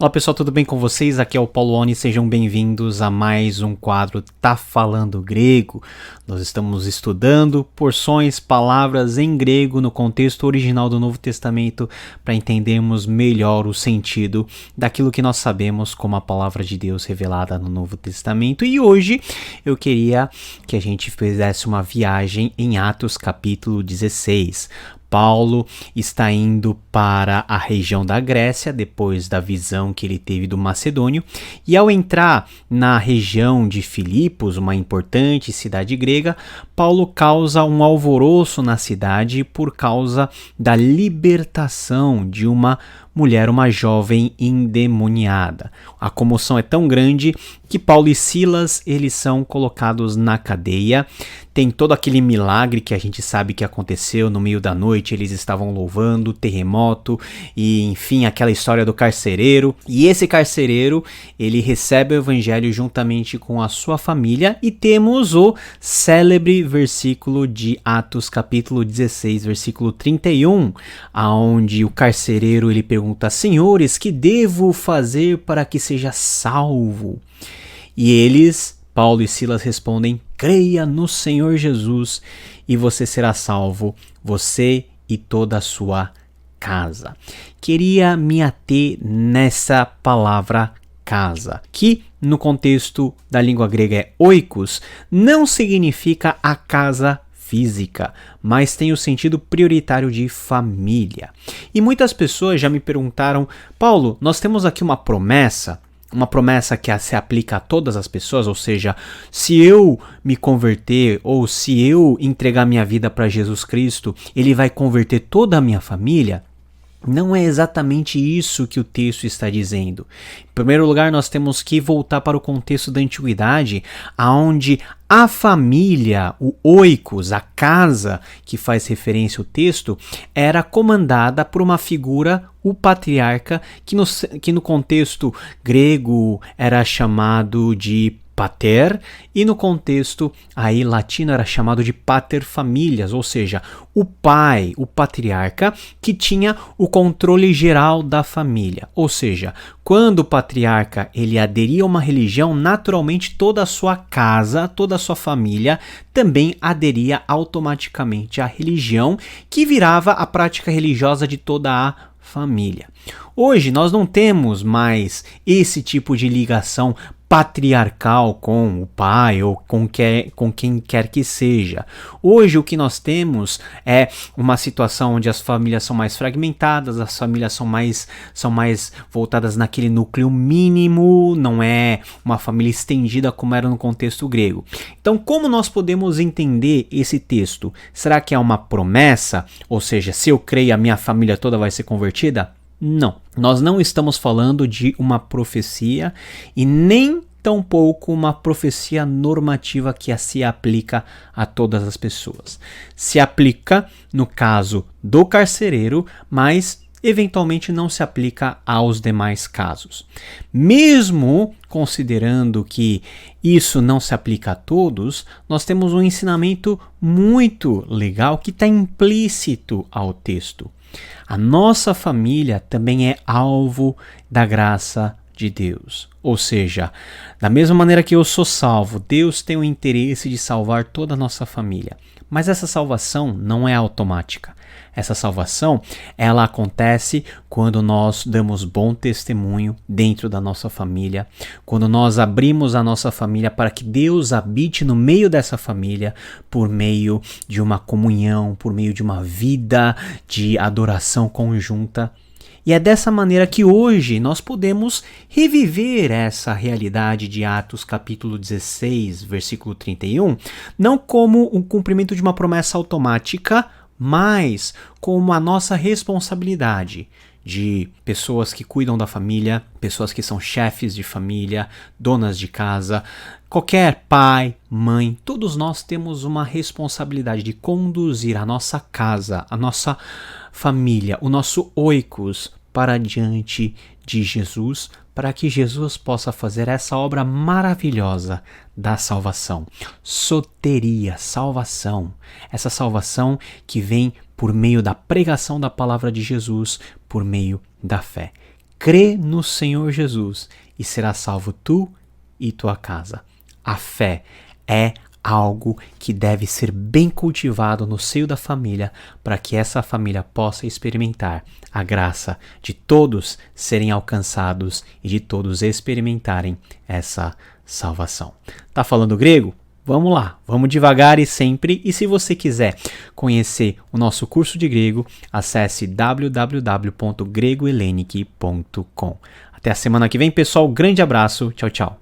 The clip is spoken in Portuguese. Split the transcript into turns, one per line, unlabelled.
Olá pessoal, tudo bem com vocês? Aqui é o Paulo Oni, sejam bem-vindos a mais um quadro Tá Falando Grego. Nós estamos estudando porções, palavras em grego no contexto original do Novo Testamento para entendermos melhor o sentido daquilo que nós sabemos como a palavra de Deus revelada no Novo Testamento. E hoje eu queria que a gente fizesse uma viagem em Atos capítulo 16. Paulo está indo para a região da Grécia, depois da visão que ele teve do Macedônio, e ao entrar na região de Filipos, uma importante cidade grega, Paulo causa um alvoroço na cidade por causa da libertação de uma mulher, uma jovem endemoniada. A comoção é tão grande que Paulo e Silas, eles são colocados na cadeia. Tem todo aquele milagre que a gente sabe que aconteceu no meio da noite, eles estavam louvando, terremoto e enfim, aquela história do carcereiro. E esse carcereiro, ele recebe o evangelho juntamente com a sua família e temos o célebre versículo de Atos capítulo 16, versículo 31, aonde o carcereiro ele pergunta: Senhores, que devo fazer para que seja salvo? E eles, Paulo e Silas, respondem: creia no Senhor Jesus e você será salvo, você e toda a sua casa. Queria me ater nessa palavra casa, que no contexto da língua grega é oikos, não significa a casa física, mas tem o sentido prioritário de família. E muitas pessoas já me perguntaram: Paulo, nós temos aqui uma promessa que se aplica a todas as pessoas, ou seja, se eu me converter ou se eu entregar minha vida para Jesus Cristo, ele vai converter toda a minha família? Não é exatamente isso que o texto está dizendo. Em primeiro lugar, nós temos que voltar para o contexto da antiguidade, onde a família, o oikos, a casa que faz referência ao texto, era comandada por uma figura, o patriarca, que no contexto grego era chamado de pater, e no contexto aí latino era chamado de pater familias, ou seja, o pai, o patriarca, que tinha o controle geral da família. Ou seja, quando o patriarca ele aderia a uma religião, naturalmente toda a sua casa, toda a sua família também aderia automaticamente à religião, que virava a prática religiosa de toda a família. Hoje nós não temos mais esse tipo de ligação patriarcal com o pai ou com quem quer que seja. Hoje o que nós temos é uma situação onde as famílias são mais fragmentadas, as famílias são mais voltadas naquele núcleo mínimo, não é uma família estendida como era no contexto grego. Então, como nós podemos entender esse texto? Será que é uma promessa? Ou seja, se eu creio, a minha família toda vai ser convertida? Não, nós não estamos falando de uma profecia e nem tampouco uma profecia normativa que se aplica a todas as pessoas. Se aplica no caso do carcereiro, mas eventualmente não se aplica aos demais casos. Mesmo considerando que isso não se aplica a todos, nós temos um ensinamento muito legal que está implícito ao texto. A nossa família também é alvo da graça de Deus. Ou seja, da mesma maneira que eu sou salvo, Deus tem o interesse de salvar toda a nossa família. Mas essa salvação não é automática. Essa salvação, ela acontece quando nós damos bom testemunho dentro da nossa família, quando nós abrimos a nossa família para que Deus habite no meio dessa família por meio de uma comunhão, por meio de uma vida de adoração conjunta. E é dessa maneira que hoje nós podemos reviver essa realidade de Atos capítulo 16, versículo 31, não como um cumprimento de uma promessa automática, mas como a nossa responsabilidade de pessoas que cuidam da família, pessoas que são chefes de família, donas de casa, qualquer pai, mãe, todos nós temos uma responsabilidade de conduzir a nossa casa, a nossa família, o nosso oikos para diante de Jesus, para que Jesus possa fazer essa obra maravilhosa da salvação. Soteria, salvação. Essa salvação que vem por meio da pregação da palavra de Jesus, por meio da fé. crê no Senhor Jesus e será salvo tu e tua casa. A fé é algo que deve ser bem cultivado no seio da família para que essa família possa experimentar a graça de todos serem alcançados e de todos experimentarem essa salvação. Tá falando grego? Vamos lá, vamos devagar e sempre. E se você quiser conhecer o nosso curso de grego, acesse www.gregohelenic.com. Até a semana que vem, pessoal. Grande abraço. Tchau, tchau.